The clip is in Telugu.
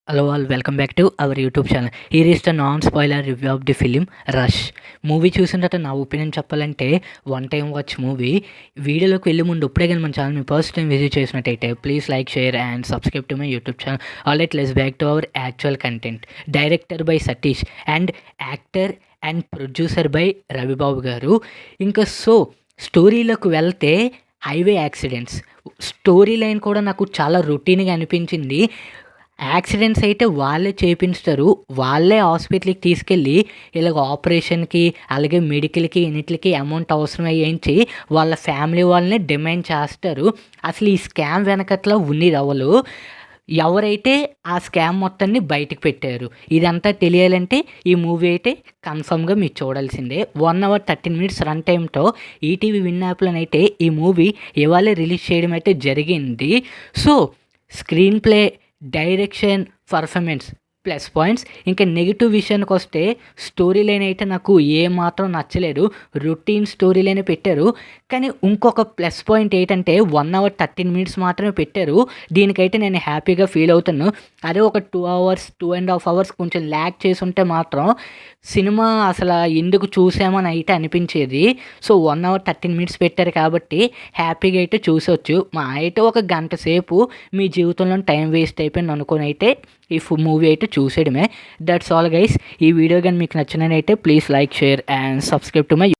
Hello all, welcome back to our YouTube channel. Here is the non-spoiler review of the film rush. Movie చూసిన తర్వాత నా ఒపీనియన్ చెప్పాలంటే వన్ టైం వాచ్ మూవీ. వీడియోలోకి వెళ్ళే ముందు ఇప్పుడే కానీ మన ఛానల్ మీ ఫస్ట్ టైం విజిట్ చేసినట్టయితే please like, share and subscribe to my YouTube channel. Alright, let's back to our actual content. Director by Satish and actor and producer by Ravibabu గారు. ఇంకా స్టోరీలోకి వెళ్తే హైవే యాక్సిడెంట్స్ స్టోరీ లైన్ కూడా నాకు చాలా రొటీన్గా అనిపించింది. యాక్సిడెంట్స్ అయితే వాళ్ళే చేయించుతారు, వాళ్ళే హాస్పిటల్కి తీసుకెళ్ళి ఇలాగ ఆపరేషన్కి అలాగే మెడికల్కి ఎన్నిటికి అమౌంట్ అవసరం అయ్యించి వాళ్ళ ఫ్యామిలీ వాళ్ళని డిమాండ్ చేస్తారు. అసలు ఈ స్కామ్ వెనకట్ల ఉన్నది ఎవరైతే ఆ స్కామ్ మొత్తాన్ని బయటకు పెట్టారు, ఇదంతా తెలియాలంటే ఈ మూవీ అయితే కన్ఫర్మ్గా మీరు చూడాల్సిందే. 1 hour 13 minutes రన్ టైంతో ఈటీవీ విన్ యాప్లోనైతే ఈ మూవీ ఇవాళే రిలీజ్ చేయడం అయితే జరిగింది. Screen play, direction, performance plus points. ఇంకా నెగిటివ్ విషయానికి వస్తే స్టోరీ లైన్ అయితే నాకు ఏమాత్రం నచ్చలేదు. రొటీన్ స్టోరీ లైన్ పెట్టారు. కానీ ఇంకొక ప్లస్ పాయింట్ ఏంటంటే 1 hour 13 minutes మాత్రమే పెట్టారు. దీనికైతే నేను హ్యాపీగా ఫీల్ అవుతాను. అదే ఒక 2 hours 2.5 hours కొంచెం ల్యాగ్ చేసి ఉంటే మాత్రం సినిమా అసలు ఎందుకు చూసామని అయితే అనిపించేది. 1 hour 13 minutes పెట్టారు కాబట్టి హ్యాపీగా అయితే చూసొచ్చు. మా అయితే ఒక గంట సేపు మీ జీవితంలో టైం వేస్ట్ అయిపోయింది అనుకొని అయితే ఈ మూవీ అయితే చూసేయడమే. That's all guys. ఈ వీడియో కానీ మీకు నచ్చినట్టయితే please like, share and subscribe to my